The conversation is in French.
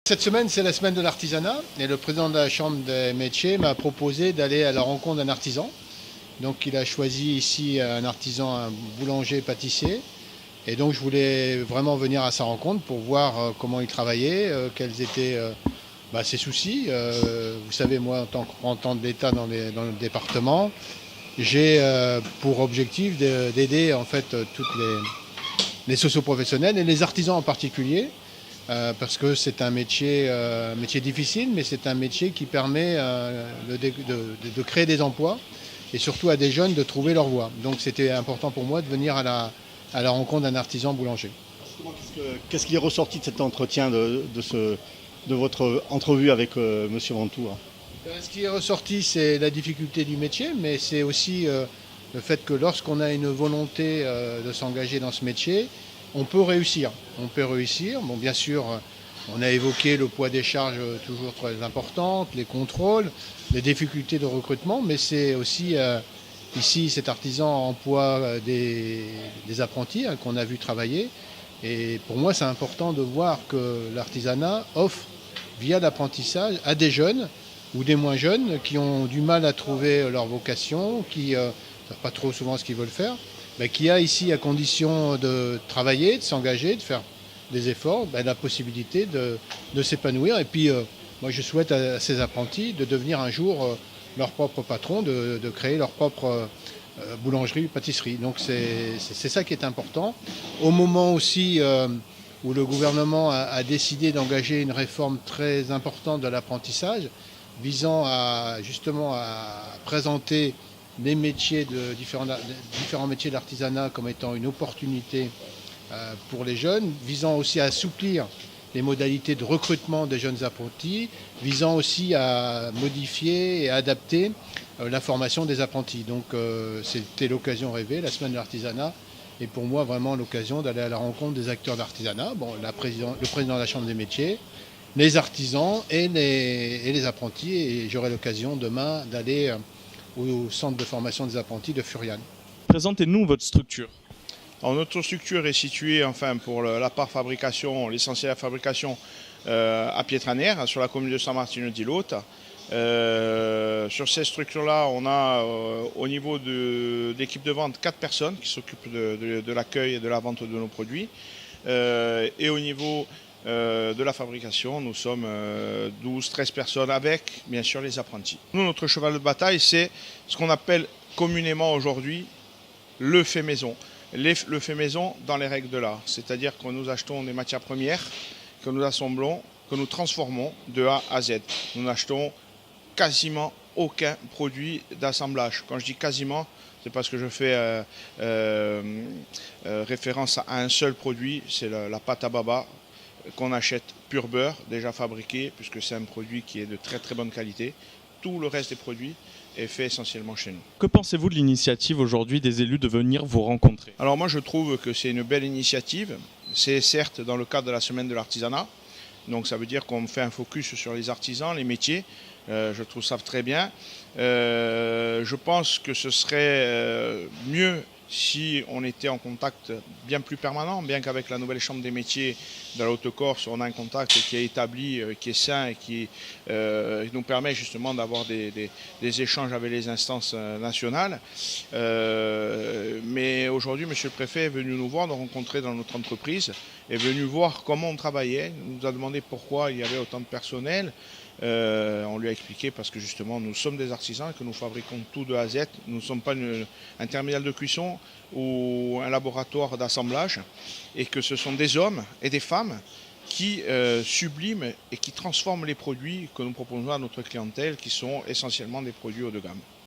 Cette semaine, c'est la semaine de l'artisanat et le président de la Chambre des métiers m'a proposé d'aller à la rencontre d'un artisan. Donc il a choisi ici un artisan, un boulanger-pâtissier. Et donc je voulais vraiment venir à sa rencontre pour voir comment il travaillait, quels étaient ses soucis. Vous savez, moi, en tant que représentant de l'État dans le département, j'ai pour objectif d'aider en fait toutes les socioprofessionnels et les artisans en particulier. Parce que c'est un métier difficile, mais c'est un métier qui permet de créer des emplois et surtout à des jeunes de trouver leur voie. Donc c'était important pour moi de venir à la rencontre d'un artisan boulanger. Qu'est-ce qui est ressorti de cet entretien, de votre entrevue avec M. Ventoux? Ce qui est ressorti, c'est la difficulté du métier, mais c'est aussi le fait que lorsqu'on a une volonté de s'engager dans ce métier, on peut réussir. On peut réussir. Bon, bien sûr, on a évoqué le poids des charges toujours très importantes, les contrôles, les difficultés de recrutement, mais c'est aussi ici cet artisan emploie des apprentis qu'on a vu travailler. Et pour moi, c'est important de voir que l'artisanat offre, via l'apprentissage, à des jeunes ou des moins jeunes qui ont du mal à trouver leur vocation, qui ne savent pas trop souvent ce qu'ils veulent faire, qui a ici, à condition de travailler, de s'engager, de faire des efforts, la possibilité de s'épanouir. Et puis, moi, je souhaite à ces apprentis de devenir un jour leur propre patron, de créer leur propre boulangerie ou pâtisserie. Donc, c'est ça qui est important. Au moment aussi où le gouvernement a décidé d'engager une réforme très importante de l'apprentissage, visant justement à présenter les métiers différents métiers de l'artisanat comme étant une opportunité pour les jeunes, visant aussi à assouplir les modalités de recrutement des jeunes apprentis, visant aussi à modifier et à adapter la formation des apprentis. Donc c'était l'occasion rêvée, la semaine de l'artisanat, et pour moi vraiment l'occasion d'aller à la rencontre des acteurs d'artisanat, le président de la Chambre des métiers, les artisans et les apprentis, et j'aurai l'occasion demain d'aller au centre de formation des apprentis de Furiane. Présentez-nous votre structure. Alors, notre structure est située pour la part fabrication, l'essentiel de la fabrication à Pietraner, sur la commune de Saint-Martin-de-L'Hôte. Sur ces structures-là, on a au niveau de l'équipe de vente 4 personnes qui s'occupent de l'accueil et de la vente de nos produits. Et au niveau de la fabrication, nous sommes 12-13 personnes avec, bien sûr, les apprentis. Nous, notre cheval de bataille, c'est ce qu'on appelle communément aujourd'hui le fait maison. Le fait maison dans les règles de l'art, c'est-à-dire que nous achetons des matières premières, que nous assemblons, que nous transformons de A à Z. Nous n'achetons quasiment aucun produit d'assemblage. Quand je dis quasiment, c'est parce que je fais référence à un seul produit, c'est la pâte à baba, qu'on achète pur beurre, déjà fabriqué, puisque c'est un produit qui est de très très bonne qualité. Tout le reste des produits est fait essentiellement chez nous. Que pensez-vous de l'initiative aujourd'hui des élus de venir vous rencontrer? Alors moi je trouve que c'est une belle initiative. C'est certes dans le cadre de la semaine de l'artisanat. Donc ça veut dire qu'on fait un focus sur les artisans, les métiers. Je trouve ça très bien. Je pense que ce serait mieux si on était en contact bien plus permanent, bien qu'avec la nouvelle Chambre des métiers de la Haute-Corse, on a un contact qui est établi, qui est sain et qui nous permet justement d'avoir des échanges avec les instances nationales. Mais aujourd'hui, M. le Préfet est venu nous voir, nous rencontrer dans notre entreprise, est venu voir comment on travaillait, nous a demandé pourquoi il y avait autant de personnel. On lui a expliqué parce que justement nous sommes des artisans et que nous fabriquons tout de A à Z. Nous ne sommes pas un terminal de cuisson ou un laboratoire d'assemblage et que ce sont des hommes et des femmes qui subliment et qui transforment les produits que nous proposons à notre clientèle qui sont essentiellement des produits haut de gamme.